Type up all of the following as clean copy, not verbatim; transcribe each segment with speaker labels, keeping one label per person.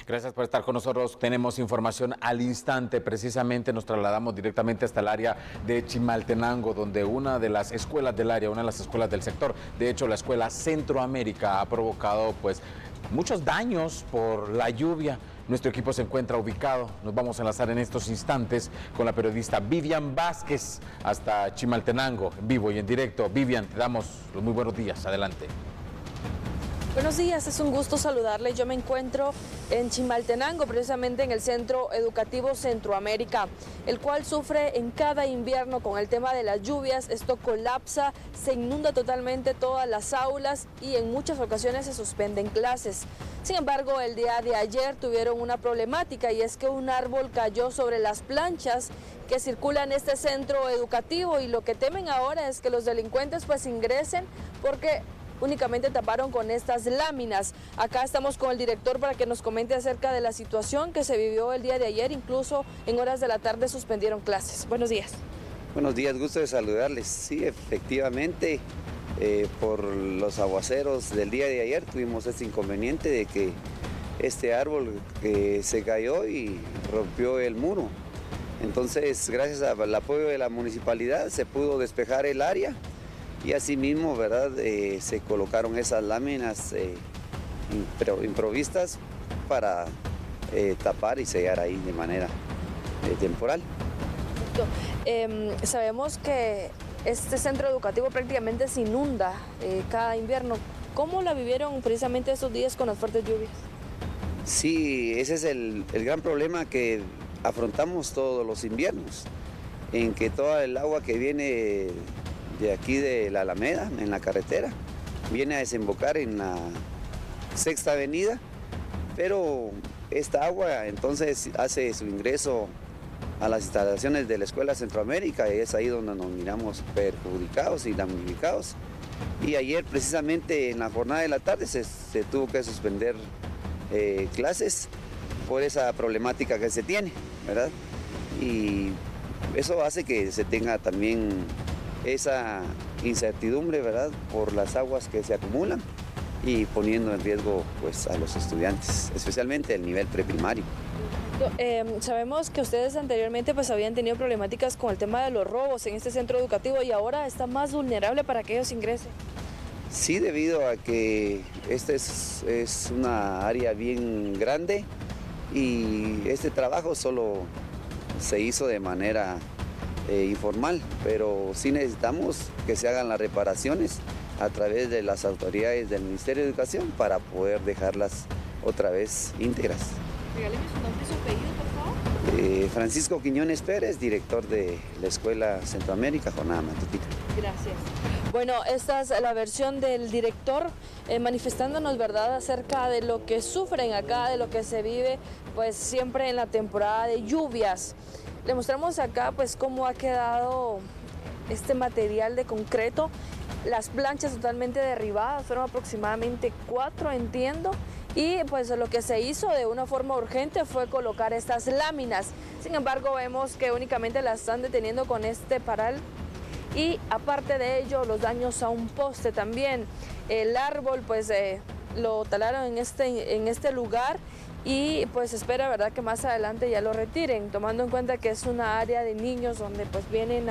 Speaker 1: Gracias por estar con nosotros. Tenemos información al instante. Precisamente nos trasladamos directamente hasta el área de Chimaltenango, donde una de las escuelas del área, una de las escuelas del sector, de hecho la escuela Centroamérica, ha provocado pues muchos daños por la lluvia. Nuestro equipo se encuentra ubicado. Nos vamos a enlazar en estos instantes con la periodista Vivian Vázquez hasta Chimaltenango, en vivo y en directo. Vivian, te damos los muy buenos días. Adelante.
Speaker 2: Buenos días, es un gusto saludarle. Yo me encuentro en Chimaltenango, precisamente en el Centro Educativo Centroamérica, el cual sufre en cada invierno con el tema de las lluvias. Esto colapsa, se inunda totalmente todas las aulas y en muchas ocasiones se suspenden clases. Sin embargo, el día de ayer tuvieron una problemática y es que un árbol cayó sobre las planchas que circulan en este centro educativo y lo que temen ahora es que los delincuentes pues ingresen porque únicamente taparon con estas láminas. Acá estamos con el director para que nos comente acerca de la situación que se vivió el día de ayer. Incluso en horas de la tarde suspendieron clases. Buenos días.
Speaker 3: Buenos días, gusto de saludarles. Sí, efectivamente, por los aguaceros del día de ayer tuvimos este inconveniente de que este árbol se cayó y rompió el muro. Entonces, gracias al apoyo de la municipalidad se pudo despejar el área. Y asimismo, ¿verdad? Se colocaron esas láminas improvistas para tapar y sellar ahí de manera temporal.
Speaker 2: Sabemos que este centro educativo prácticamente se inunda cada invierno. ¿Cómo la vivieron precisamente estos días con las fuertes lluvias?
Speaker 3: Sí, ese es el gran problema que afrontamos todos los inviernos, en que toda el agua que viene de aquí de la Alameda, en la carretera, viene a desembocar en la Sexta Avenida, pero esta agua entonces hace su ingreso a las instalaciones de la Escuela Centroamérica y es ahí donde nos miramos perjudicados y damnificados. Y ayer precisamente en la jornada de la tarde se tuvo que suspender clases por esa problemática que se tiene, ¿verdad? Y eso hace que se tenga también esa incertidumbre, ¿verdad?, por las aguas que se acumulan y poniendo en riesgo pues, a los estudiantes, especialmente el nivel preprimario.
Speaker 2: Sabemos que ustedes anteriormente pues, habían tenido problemáticas con el tema de los robos en este centro educativo y ahora está más vulnerable para que ellos ingresen.
Speaker 3: Sí, debido a que esta es una área bien grande y este trabajo solo se hizo de manera informal, pero sí necesitamos que se hagan las reparaciones a través de las autoridades del Ministerio de Educación para poder dejarlas otra vez íntegras.
Speaker 2: Regáleme su nombre y su apellido, por favor.
Speaker 3: Francisco Quiñones Pérez, director de la Escuela Centroamérica, jornada matutina.
Speaker 2: Gracias. Bueno, esta es la versión del director manifestándonos, ¿verdad?, acerca de lo que sufren acá, de lo que se vive pues siempre en la temporada de lluvias. Le mostramos acá pues cómo ha quedado este material de concreto, las planchas totalmente derribadas, fueron aproximadamente 4, entiendo, y pues lo que se hizo de una forma urgente fue colocar estas láminas. Sin embargo, vemos que únicamente las están deteniendo con este paral y aparte de ello los daños a un poste también. El árbol pues lo talaron en este lugar y pues espera, ¿verdad?, que más adelante ya lo retiren, tomando en cuenta que es una área de niños donde pues vienen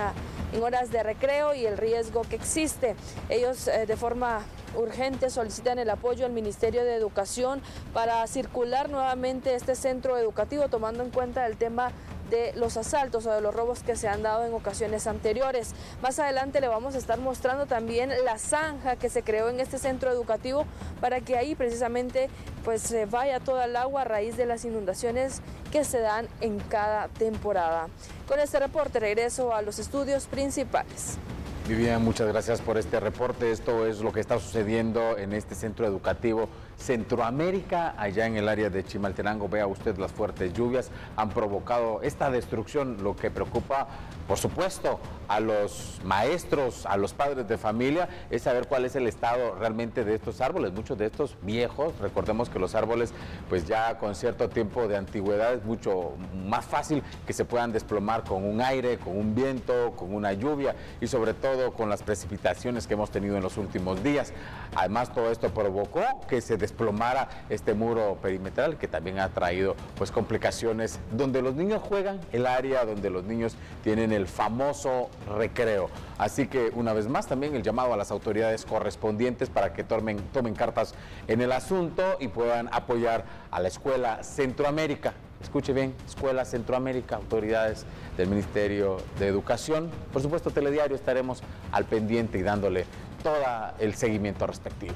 Speaker 2: en horas de recreo y el riesgo que existe. Ellos de forma urgente solicitan el apoyo al Ministerio de Educación para circular nuevamente este centro educativo, tomando en cuenta el tema de los asaltos o de los robos que se han dado en ocasiones anteriores. Más adelante le vamos a estar mostrando también la zanja que se creó en este centro educativo para que ahí precisamente pues se vaya toda el agua a raíz de las inundaciones que se dan en cada temporada. Con este reporte regreso a los estudios principales.
Speaker 1: Vivian, muchas gracias por este reporte. Esto es lo que está sucediendo en este centro educativo Centroamérica, allá en el área de Chimaltenango. Vea usted, las fuertes lluvias han provocado esta destrucción, lo que preocupa, por supuesto, a los maestros, a los padres de familia, es saber cuál es el estado realmente de estos árboles, muchos de estos viejos. Recordemos que los árboles, pues ya con cierto tiempo de antigüedad, es mucho más fácil que se puedan desplomar con un aire, con un viento, con una lluvia y sobre todo con las precipitaciones que hemos tenido en los últimos días. Además, todo esto provocó que se desplomara este muro perimetral que también ha traído pues complicaciones donde los niños juegan, el área donde los niños tienen el famoso recreo. Así que una vez más también el llamado a las autoridades correspondientes para que tomen cartas en el asunto y puedan apoyar a la Escuela Centroamérica. Escuche bien, Escuela Centroamérica, autoridades del Ministerio de Educación. Por supuesto, Telediario estaremos al pendiente y dándole todo el seguimiento respectivo.